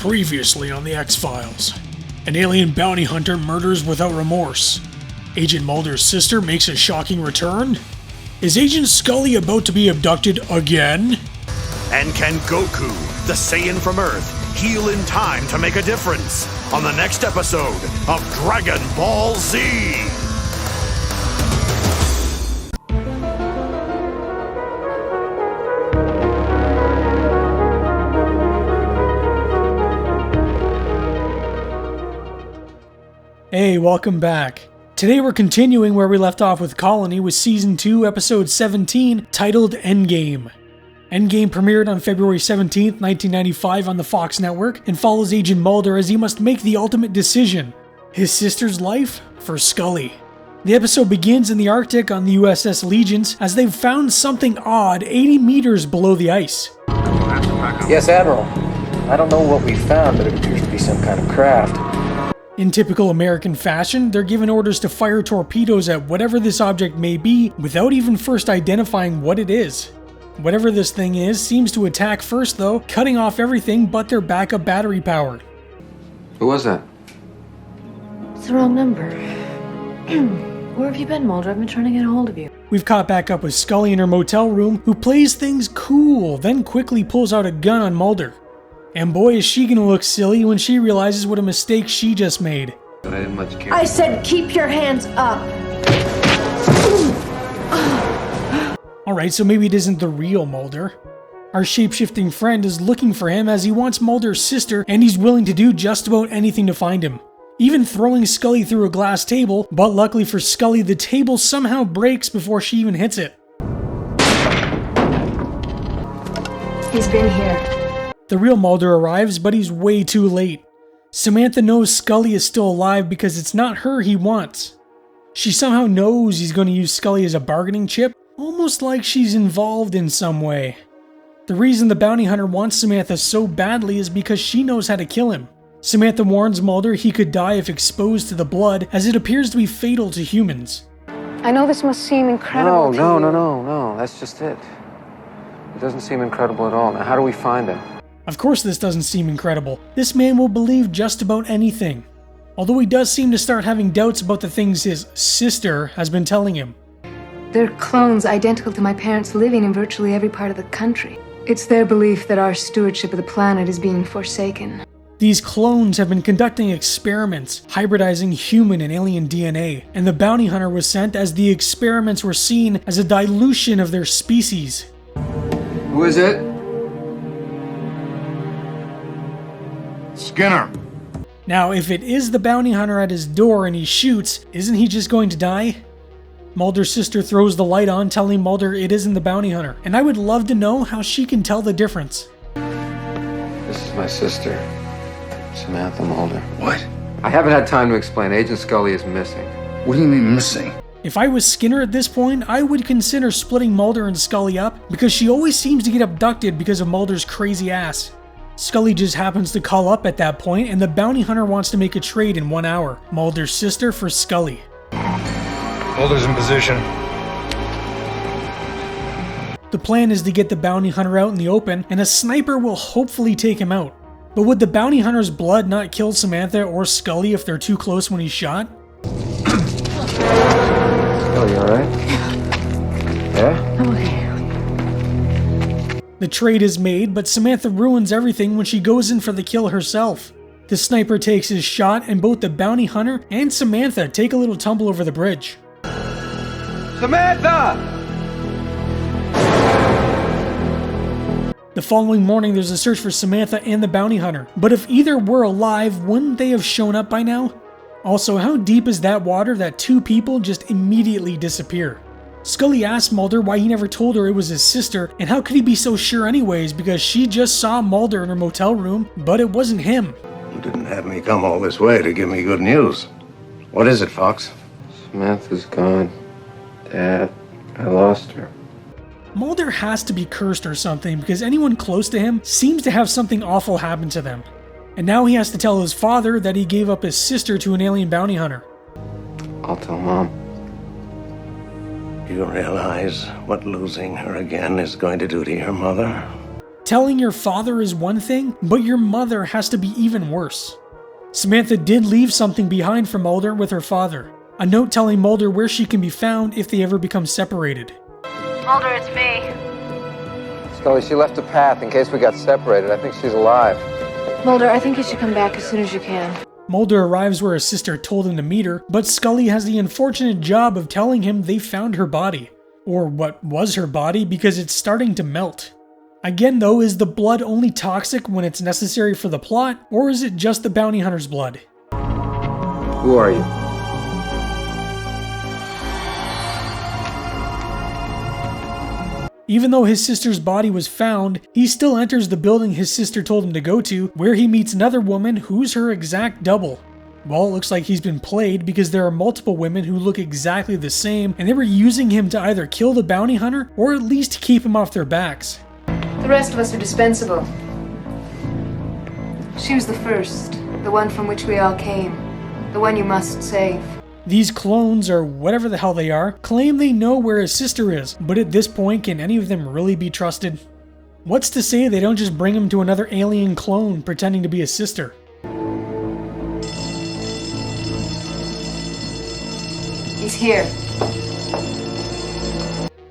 Previously on the X-Files. An alien bounty hunter murders without remorse. Agent Mulder's sister makes a shocking return? Is Agent Scully about to be abducted again? And can Goku, the Saiyan from Earth, heal in time to make a difference? On the next episode of Dragon Ball Z! Hey, welcome back. Today we're continuing where we left off with Colony with Season 2, Episode 17, titled Endgame. Endgame premiered on February 17th, 1995 on the Fox network and follows Agent Mulder as he must make the ultimate decision. His sister's life for Scully. The episode begins in the Arctic on the USS Legions as they've found something odd 80 meters below the ice. Yes, Admiral. I don't know what we found, but it appears to be some kind of craft. In typical American fashion, they're given orders to fire torpedoes at whatever this object may be without even first identifying what it is. Whatever this thing is seems to attack first though, cutting off everything but their backup battery power. Who was that? It's the wrong number. Where have you been, Mulder? I've been trying to get a hold of you. We've caught back up with Scully in her motel room, who plays things cool, then quickly pulls out a gun on Mulder. And boy is she gonna look silly when she realizes what a mistake she just made. But I didn't much care. I said keep your hands up! Alright, so maybe it isn't the real Mulder. Our shape-shifting friend is looking for him as he wants Mulder's sister, and he's willing to do just about anything to find him. Even throwing Scully through a glass table, but luckily for Scully, the table somehow breaks before she even hits it. He's been here. The real Mulder arrives, but he's way too late. Samantha knows Scully is still alive because it's not her he wants. She somehow knows he's going to use Scully as a bargaining chip, almost like she's involved in some way. The reason the bounty hunter wants Samantha so badly is because she knows how to kill him. Samantha warns Mulder he could die if exposed to the blood, as it appears to be fatal to humans. I know this must seem incredible to you. No, that's just it. It doesn't seem incredible at all. Now, how do we find him? Of course this doesn't seem incredible. This man will believe just about anything. Although he does seem to start having doubts about the things his sister has been telling him. They're clones identical to my parents living in virtually every part of the country. It's their belief that our stewardship of the planet is being forsaken. These clones have been conducting experiments, hybridizing human and alien DNA, and the bounty hunter was sent as the experiments were seen as a dilution of their species. Who is it? Skinner! Now, if it is the bounty hunter at his door and he shoots, isn't he just going to die? Mulder's sister throws the light on, telling Mulder it isn't the bounty hunter, and I would love to know how she can tell the difference. This is my sister, Samantha Mulder. What? I haven't had time to explain. Agent Scully is missing. What do you mean missing? If I was Skinner at this point, I would consider splitting Mulder and Scully up, because she always seems to get abducted because of Mulder's crazy ass. Scully just happens to call up at that point, and the bounty hunter wants to make a trade in 1 hour. Mulder's sister for Scully. Mulder's in position. The plan is to get the bounty hunter out in the open, and a sniper will hopefully take him out. But would the bounty hunter's blood not kill Samantha or Scully if they're too close when he's shot? Oh, you alright? Yeah? I'm okay. The trade is made, but Samantha ruins everything when she goes in for the kill herself. The sniper takes his shot, and both the bounty hunter and Samantha take a little tumble over the bridge. Samantha! The following morning, there's a search for Samantha and the bounty hunter. But if either were alive, wouldn't they have shown up by now? Also, how deep is that water that two people just immediately disappear? Scully asked Mulder why he never told her it was his sister, and how could he be so sure anyways, because she just saw Mulder in her motel room, but it wasn't him. You didn't have me come all this way to give me good news. What is it, Fox? Samantha's gone. Dad, I lost her. Mulder has to be cursed or something, because anyone close to him seems to have something awful happen to them. And now he has to tell his father that he gave up his sister to an alien bounty hunter. I'll tell Mom. Do you realize what losing her again is going to do to your mother? Telling your father is one thing, but your mother has to be even worse. Samantha did leave something behind for Mulder with her father. A note telling Mulder where she can be found if they ever become separated. Mulder, it's me. Scully, she left a path in case we got separated. I think she's alive. Mulder, I think you should come back as soon as you can. Mulder arrives where his sister told him to meet her, but Scully has the unfortunate job of telling him they found her body. Or what was her body, because it's starting to melt. Again though, is the blood only toxic when it's necessary for the plot, or is it just the bounty hunter's blood? Who are you? Even though his sister's body was found, he still enters the building his sister told him to go to, where he meets another woman who's her exact double. Well, it looks like he's been played because there are multiple women who look exactly the same, and they were using him to either kill the bounty hunter or at least keep him off their backs. The rest of us are dispensable. She was the first, the one from which we all came, the one you must save. These clones, or whatever the hell they are, claim they know where his sister is, but at this point, can any of them really be trusted? What's to say they don't just bring him to another alien clone pretending to be his sister? He's here.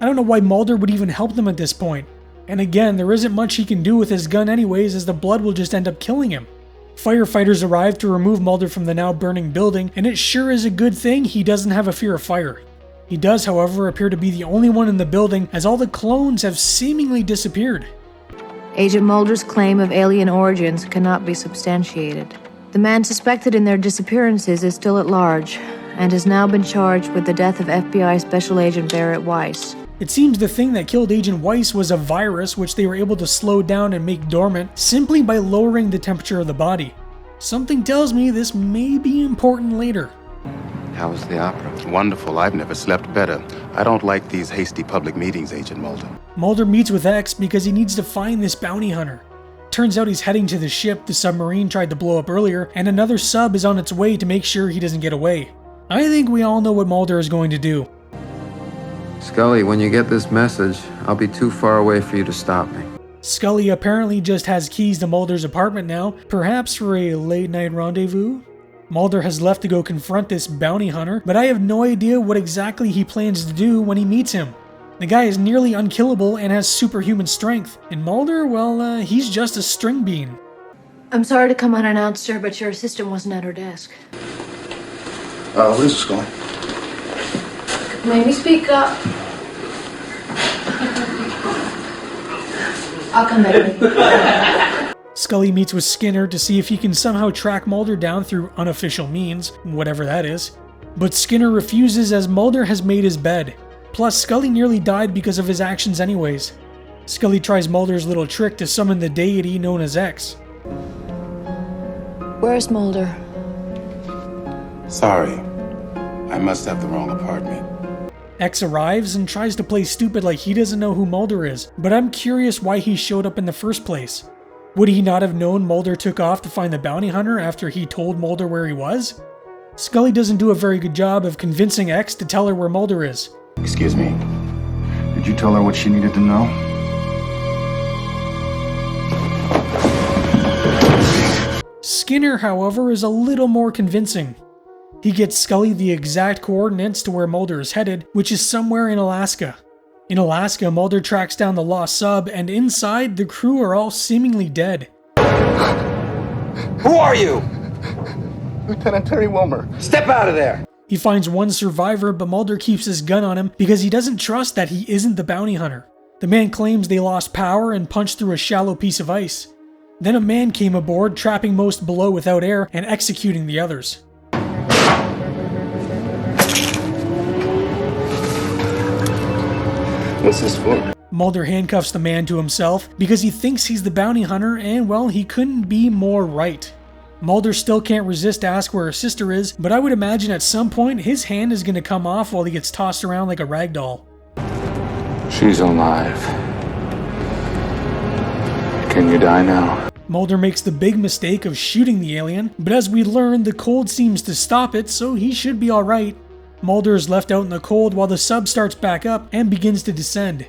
I don't know why Mulder would even help them at this point. And again, there isn't much he can do with his gun anyways, as the blood will just end up killing him. Firefighters arrive to remove Mulder from the now burning building, and it sure is a good thing he doesn't have a fear of fire. He does, however, appear to be the only one in the building, as all the clones have seemingly disappeared. Agent Mulder's claim of alien origins cannot be substantiated. The man suspected in their disappearances is still at large, and has now been charged with the death of FBI Special Agent Barrett Weiss. It seems the thing that killed Agent Weiss was a virus which they were able to slow down and make dormant simply by lowering the temperature of the body. Something tells me this may be important later. How was the opera? Wonderful. I've never slept better. I don't like these hasty public meetings, Agent Mulder. Mulder meets with X because he needs to find this bounty hunter. Turns out he's heading to the ship the submarine tried to blow up earlier, and another sub is on its way to make sure he doesn't get away. I think we all know what Mulder is going to do. Scully, when you get this message, I'll be too far away for you to stop me. Scully apparently just has keys to Mulder's apartment now, perhaps for a late night rendezvous? Mulder has left to go confront this bounty hunter, but I have no idea what exactly he plans to do when he meets him. The guy is nearly unkillable and has superhuman strength, and Mulder, well, he's just a string bean. I'm sorry to come unannounced, sir, but your assistant wasn't at her desk. What is this, Scully? Maybe speak up. I'll come back. Scully meets with Skinner to see if he can somehow track Mulder down through unofficial means, whatever that is. But Skinner refuses as Mulder has made his bed. Plus, Scully nearly died because of his actions anyways. Scully tries Mulder's little trick to summon the deity known as X. Where's Mulder? Sorry. I must have the wrong apartment. X arrives and tries to play stupid like he doesn't know who Mulder is, but I'm curious why he showed up in the first place. Would he not have known Mulder took off to find the bounty hunter after he told Mulder where he was? Scully doesn't do a very good job of convincing X to tell her where Mulder is. Excuse me. Did you tell her what she needed to know? Skinner, however, is a little more convincing. He gets Scully the exact coordinates to where Mulder is headed, which is somewhere in Alaska. In Alaska, Mulder tracks down the lost sub, and inside, the crew are all seemingly dead. Who are you? Lieutenant Terry Wilmer. Step out of there! He finds one survivor, but Mulder keeps his gun on him because he doesn't trust that he isn't the bounty hunter. The man claims they lost power and punched through a shallow piece of ice. Then a man came aboard, trapping most below without air and executing the others. What's this for? Mulder handcuffs the man to himself because he thinks he's the bounty hunter, and well, he couldn't be more right. Mulder still can't resist to ask where her sister is, but I would imagine at some point his hand is going to come off while he gets tossed around like a rag doll. She's alive. Can you die now? Mulder makes the big mistake of shooting the alien, but as we learn, the cold seems to stop it, so he should be alright. Mulder is left out in the cold while the sub starts back up and begins to descend.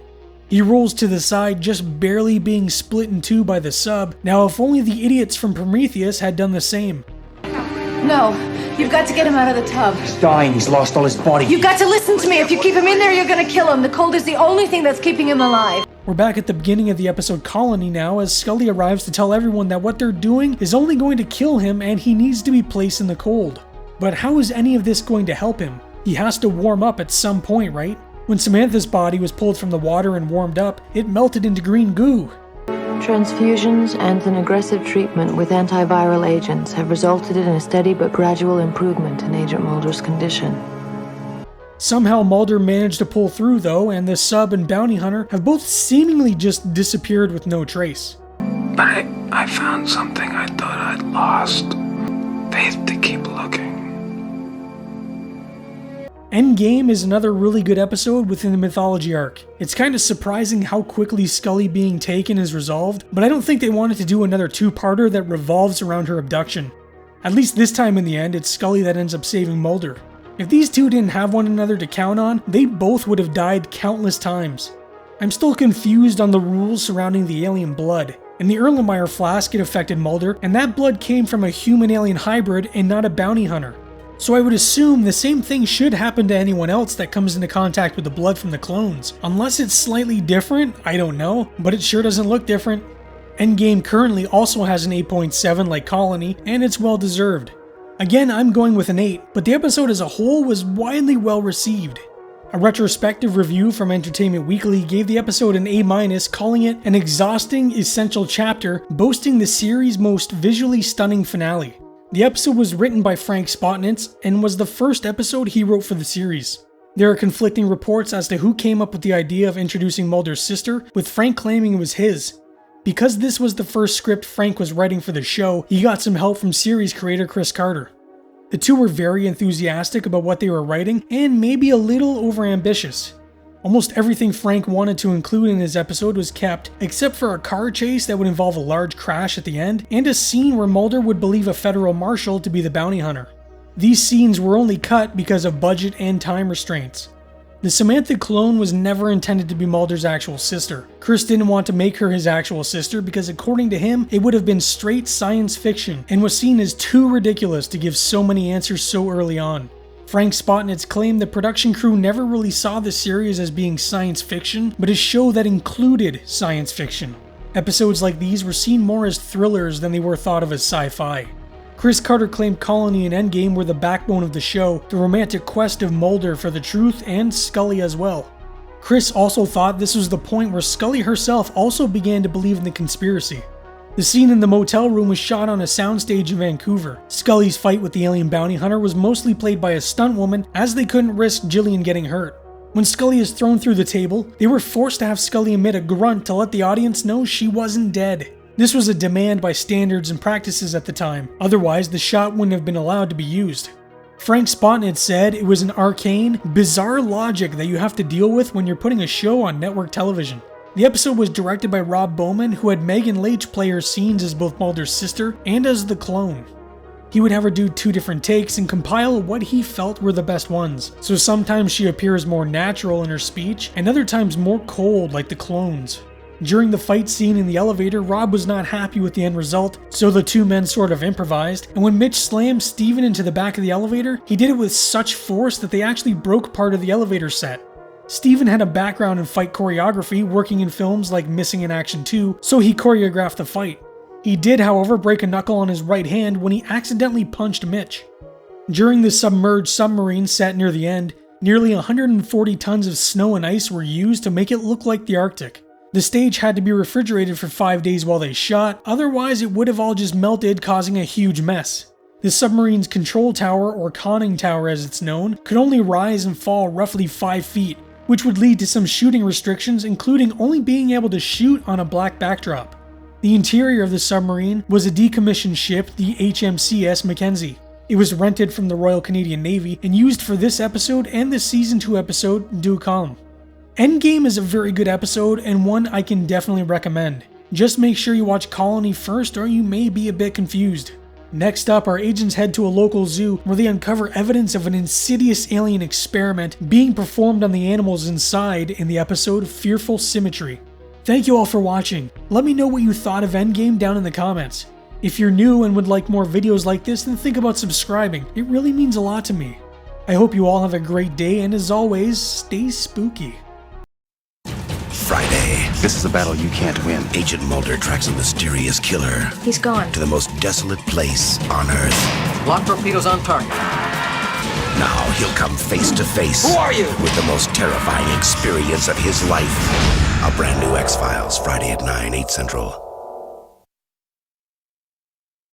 He rolls to the side, just barely being split in two by the sub. Now, if only the idiots from Prometheus had done the same. No, you've got to get him out of the tub. He's dying. He's lost all his body. You've got to listen to me. If you keep him in there, you're gonna kill him. The cold is the only thing that's keeping him alive. We're back at the beginning of the episode Colony now, as Scully arrives to tell everyone that what they're doing is only going to kill him and he needs to be placed in the cold. But how is any of this going to help him? He has to warm up at some point, right? When Samantha's body was pulled from the water and warmed up, it melted into green goo. Transfusions and an aggressive treatment with antiviral agents have resulted in a steady but gradual improvement in Agent Mulder's condition. Somehow Mulder managed to pull through though, and the sub and bounty hunter have both seemingly just disappeared with no trace. But I found something I thought I'd lost. Faith to keep looking. Endgame is another really good episode within the mythology arc. It's kind of surprising how quickly Scully being taken is resolved, but I don't think they wanted to do another two-parter that revolves around her abduction. At least this time in the end, it's Scully that ends up saving Mulder. If these two didn't have one another to count on, they both would have died countless times. I'm still confused on the rules surrounding the alien blood. In the Erlenmeyer flask, it affected Mulder, and that blood came from a human-alien hybrid and not a bounty hunter. So I would assume the same thing should happen to anyone else that comes into contact with the blood from the clones. Unless it's slightly different, I don't know, but it sure doesn't look different. Endgame currently also has an 8.7 like Colony, and it's well deserved. Again, I'm going with an 8, but the episode as a whole was widely well received. A retrospective review from Entertainment Weekly gave the episode an A-, calling it an exhausting, essential chapter, boasting the series' most visually stunning finale. The episode was written by Frank Spotnitz and was the first episode he wrote for the series. There are conflicting reports as to who came up with the idea of introducing Mulder's sister, with Frank claiming it was his. Because this was the first script Frank was writing for the show, he got some help from series creator Chris Carter. The two were very enthusiastic about what they were writing and maybe a little overambitious. Almost everything Frank wanted to include in his episode was kept, except for a car chase that would involve a large crash at the end, and a scene where Mulder would believe a federal marshal to be the bounty hunter. These scenes were only cut because of budget and time restraints. The Samantha clone was never intended to be Mulder's actual sister. Chris didn't want to make her his actual sister because according to him, it would have been straight science fiction and was seen as too ridiculous to give so many answers so early on. Frank Spotnitz claimed the production crew never really saw the series as being science fiction, but a show that included science fiction. Episodes like these were seen more as thrillers than they were thought of as sci-fi. Chris Carter claimed Colony and Endgame were the backbone of the show, the romantic quest of Mulder for the truth and Scully as well. Chris also thought this was the point where Scully herself also began to believe in the conspiracy. The scene in the motel room was shot on a soundstage in Vancouver. Scully's fight with the alien bounty hunter was mostly played by a stunt woman, as they couldn't risk Jillian getting hurt. When Scully is thrown through the table, they were forced to have Scully emit a grunt to let the audience know she wasn't dead. This was a demand by standards and practices at the time, otherwise the shot wouldn't have been allowed to be used. Frank Spotnitz said it was an arcane, bizarre logic that you have to deal with when you're putting a show on network television. The episode was directed by Rob Bowman, who had Megan Leitch play her scenes as both Mulder's sister and as the clone. He would have her do 2 different takes and compile what he felt were the best ones, so sometimes she appears more natural in her speech, and other times more cold like the clones. During the fight scene in the elevator, Rob was not happy with the end result, so the two men sort of improvised, and when Mitch slammed Steven into the back of the elevator, he did it with such force that they actually broke part of the elevator set. Steven had a background in fight choreography, working in films like Missing in Action 2, so he choreographed the fight. He did, however, break a knuckle on his right hand when he accidentally punched Mitch. During the submerged submarine set near the end, nearly 140 tons of snow and ice were used to make it look like the Arctic. The stage had to be refrigerated for 5 days while they shot, otherwise it would have all just melted, causing a huge mess. The submarine's control tower, or conning tower as it's known, could only rise and fall roughly 5 feet, which would lead to some shooting restrictions, including only being able to shoot on a black backdrop. The interior of the submarine was a decommissioned ship, the HMCS Mackenzie. It was rented from the Royal Canadian Navy and used for this episode and the Season 2 episode, Du Calm. Endgame is a very good episode and one I can definitely recommend. Just make sure you watch Colony first or you may be a bit confused. Next up, our agents head to a local zoo where they uncover evidence of an insidious alien experiment being performed on the animals inside in the episode Fearful Symmetry. Thank you all for watching. Let me know what you thought of Endgame down in the comments. If you're new and would like more videos like this, then think about subscribing. It really means a lot to me. I hope you all have a great day, and as always, stay spooky. Friday. This is a battle you can't win. Agent Mulder tracks a mysterious killer He's gone. to the most desolate place on Earth. Lock torpedoes on target. Now he'll come face to face. Who are you? With the most terrifying experience of his life. A brand new X-Files, Friday at 9, 8 Central.